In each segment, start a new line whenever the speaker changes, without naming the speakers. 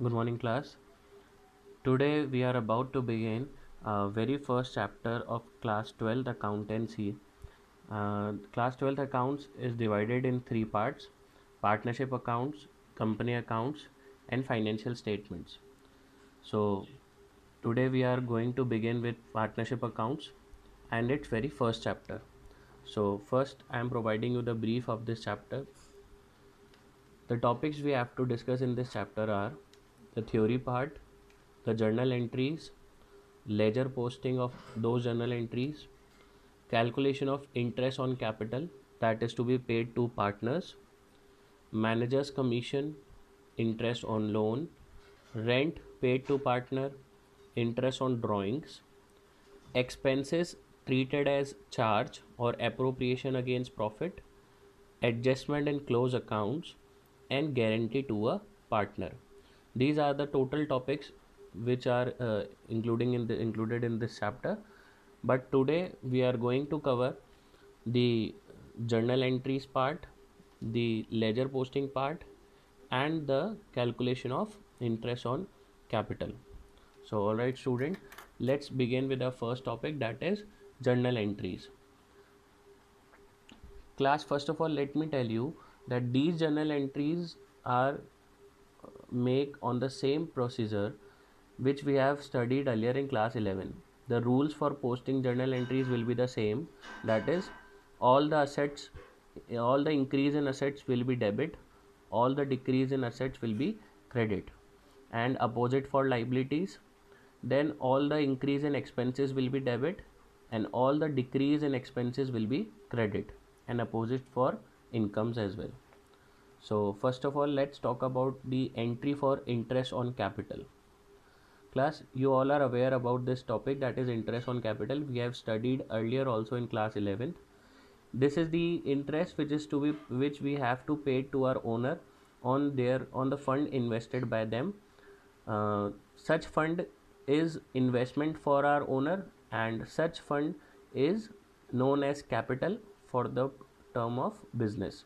Good morning, class. Today we are about to begin very first chapter of class 12th accountancy. Class 12th accounts is divided in three parts: partnership accounts, company accounts, and financial statements. So today we are going to begin with partnership accounts and its very first chapter. So first I am providing you the brief of this chapter. The topics we have to discuss in this chapter are the theory part, the journal entries, ledger posting of those journal entries, calculation of interest on capital that is to be paid to partners, manager's commission, interest on loan, rent paid to partner, interest on drawings, expenses treated as charge or appropriation against profit, adjustment and close accounts, and guarantee to a partner. These are the total topics which are included in this chapter. But today we are going to cover the journal entries part, the ledger posting part, and the calculation of interest on capital. So, alright, student, let's begin with our first topic, that is journal entries. Class, first of all, let me tell you that these journal entries are make on the same procedure which we have studied earlier in class 11. The rules for posting journal entries will be the same, that is, all the assets, all the increase in assets will be debit, all the decrease in assets will be credit, and opposite for liabilities. Then all the increase in expenses will be debit, and all the decrease in expenses will be credit, and opposite for incomes as well. So first of all, let's talk about the entry for interest on capital. Class, you all are aware about this topic, that is interest on capital. We have studied earlier also in class 11th. This is the interest which we have to pay to our owner on the fund invested by them. Such fund is investment for our owner, and such fund is known as capital for the term of business.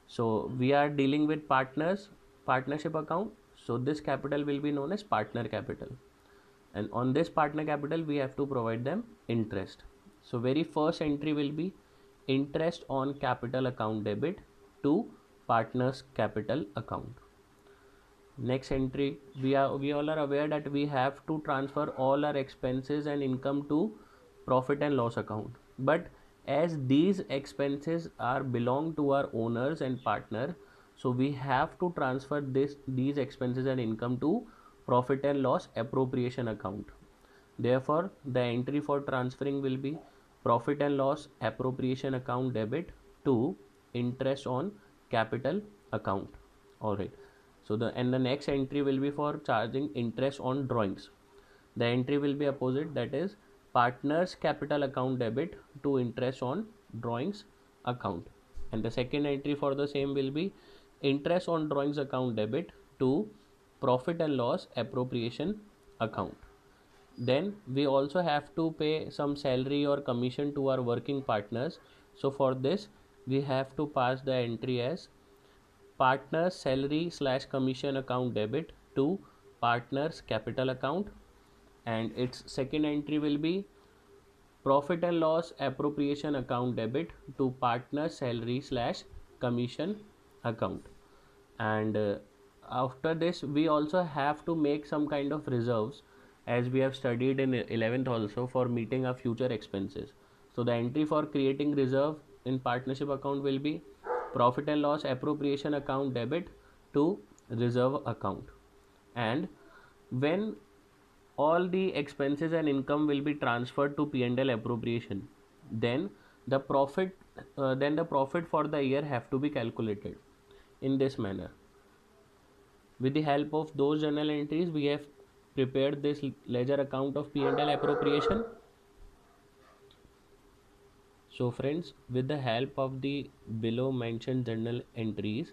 So we are dealing with partnership account. So this capital will be known as partner capital, and on this partner capital we have to provide them interest. So very first entry will be interest on capital account debit to partners capital account. Next entry, we all are aware that we have to transfer all our expenses and income to profit and loss account. But as these expenses are belong to our owners and partner, so we have to transfer these expenses and income to profit and loss appropriation account. Therefore, the entry for transferring will be profit and loss appropriation account debit to interest on capital account. All right. So the next entry will be for charging interest on drawings. The entry will be opposite, that is partners capital account debit to interest on drawings account. And the second entry for the same will be interest on drawings account debit to profit and loss appropriation account. Then we also have to pay some salary or commission to our working partners. So for this we have to pass the entry as partners salary slash commission account debit to partners capital account, and its second entry will be profit and loss appropriation account debit to partners salary slash commission account. And after this we also have to make some kind of reserves, as we have studied in 11th also, for meeting our future expenses. So the entry for creating reserve in partnership account will be profit and loss appropriation account debit to reserve account. And when all the expenses and income will be transferred to P&L appropriation, then the profit for the year have to be calculated in this manner. With the help of those journal entries, we have prepared this ledger account of P&L appropriation. So friends, with the help of the below mentioned journal entries,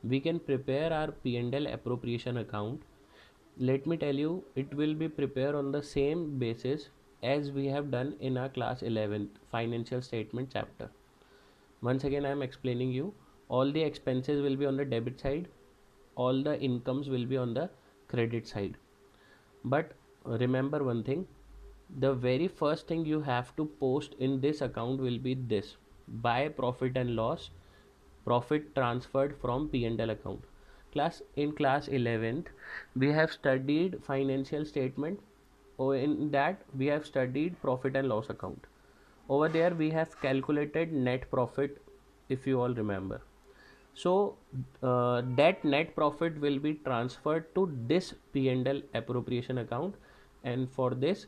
we can prepare our P&L appropriation account. Let me tell you, it will be prepared on the same basis as we have done in our class 11 financial statement chapter. Once again I am explaining you, all the expenses will be on the debit side, all the incomes will be on the credit side. But remember one thing, the very first thing you have to post in this account will be this: buy profit and loss, profit transferred from P&L account. In class 11th we have studied financial statement, or in that we have studied profit and loss account. Over there we have calculated net profit, if you all remember. So that net profit will be transferred to this P&L appropriation account, and for this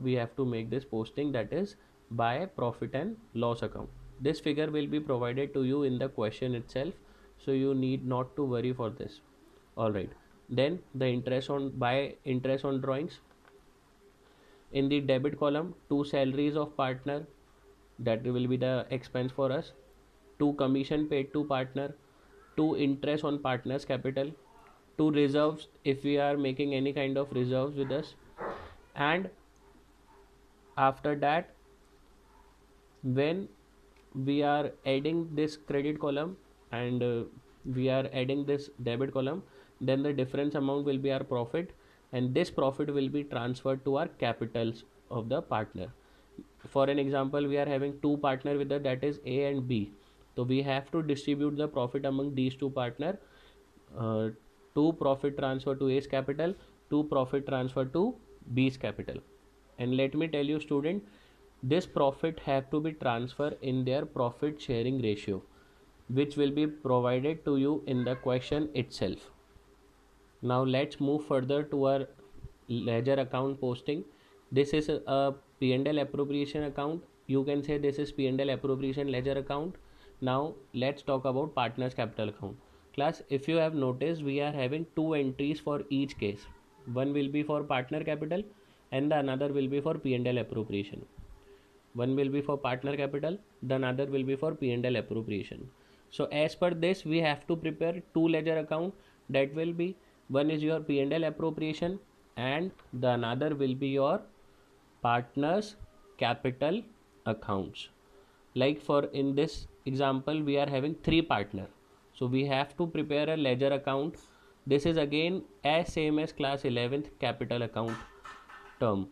we have to make this posting, that is by profit and loss account. This figure will be provided to you in the question itself, so you need not to worry for this. All right, then the interest on drawings. In the debit column, two salaries of partner, that will be the expense for us, two commission paid to partner, two interest on partner's capital, two reserves if we are making any kind of reserves with us. And after that, when we are adding this credit column and we are adding this debit column, then the difference amount will be our profit, and this profit will be transferred to our capitals of the partner. For an example, we are having two partner with us, that is A and B, so we have to distribute the profit among these two partner. uh, Two profit transfer to A's capital, two profit transfer to B's capital. And let me tell you student, this profit have to be transferred in their profit sharing ratio, which will be provided to you in the question itself. Now let's move further to our ledger account posting. This is a P&L appropriation account. You can say this is P&L appropriation ledger account. Now let's talk about partners capital account. Class, if you have noticed, we are having two entries for each case. One will be for partner capital and the another will be for P&L appropriation. One will be for partner capital, the another will be for P&L appropriation. So as per this, we have to prepare two ledger account. That will be, one is your P&L appropriation and the another will be your partners capital accounts. Like for in this example we are having three partner, so we have to prepare a ledger account. This is again as same as class 11th capital account term,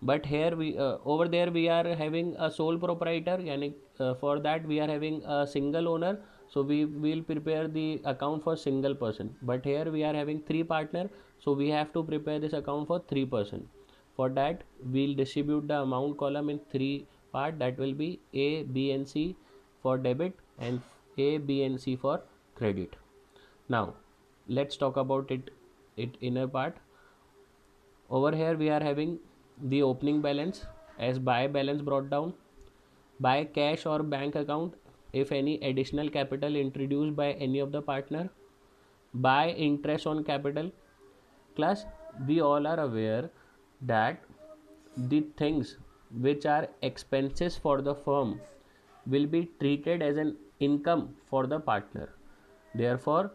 but here we over there we are having a sole proprietor, yani for that we are having a single owner, so we will prepare the account for single person. But here we are having three partner, so we have to prepare this account for three person. For that we'll distribute the amount column in three part, that will be A, B and C for debit and A, B and C for credit. Now let's talk about it inner part. Over here we are having the opening balance as by balance brought down, by cash or bank account if any additional capital introduced by any of the partner, by interest on capital. Class, we all are aware that the things which are expenses for the firm will be treated as an income for the partner. Therefore,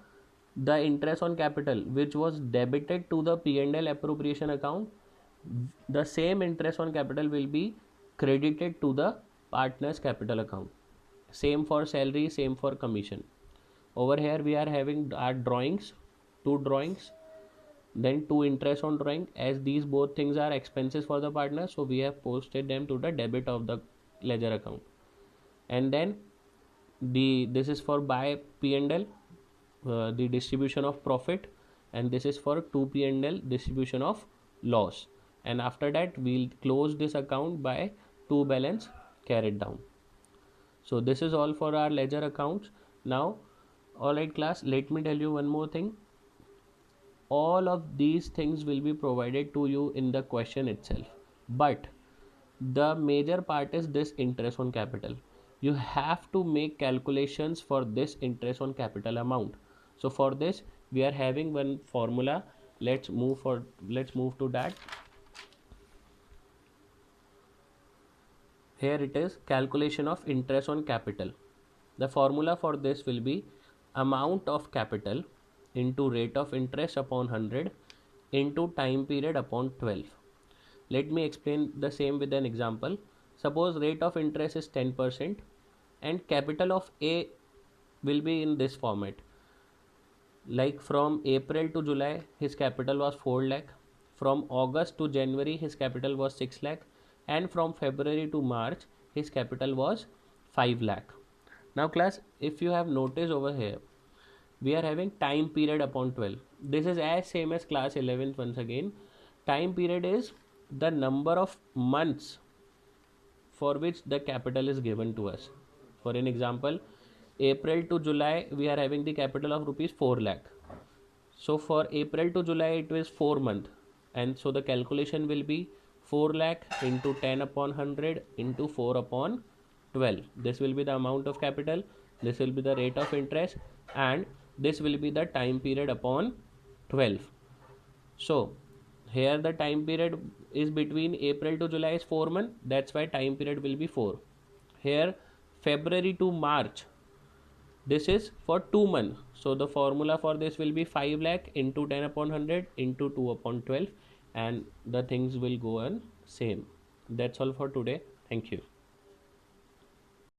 the interest on capital which was debited to the P&L appropriation account, the same interest on capital will be credited to the partner's capital account. Same for salary, same for commission. Over here we are having our drawings, two drawings, then two interest on drawing, as these both things are expenses for the partner, so we have posted them to the debit of the ledger account. And then this is for by P&L, the distribution of profit, and this is for 2 P&L distribution of loss. And after that we'll close this account by to balance carried down. So this is all for our ledger accounts. Now alright class, let me tell you one more thing. All of these things will be provided to you in the question itself, but the major part is this interest on capital. You have to make calculations for this interest on capital amount. So for this we are having one formula. Let's move to that. Here it is, calculation of interest on capital. The formula for this will be amount of capital into rate of interest upon 100 into time period upon 12. Let me explain the same with an example. Suppose rate of interest is 10% and capital of A will be in this format. Like from April to July his capital was 4 lakh, from August to January his capital was 6 lakh, and from February to March his capital was 5 lakh. Now class, if you have noticed over here, we are having time period upon 12. This is as same as class 11th. Once again, time period is the number of months for which the capital is given to us. For an example, April to July we are having the capital of rupees 4 lakh. So for April to July it was 4 month, and so the calculation will be 4 lakh into 10 upon 100 into 4 upon 12. This will be the amount of capital, this will be the rate of interest, and this will be the time period upon 12. So here the time period is between April to July is 4 months, that's why time period will be 4. Here February to March, this is for 2 months. So the formula for this will be 5 lakh into 10 upon 100 into 2 upon 12, and the things will go on same. That's all for today. Thank you.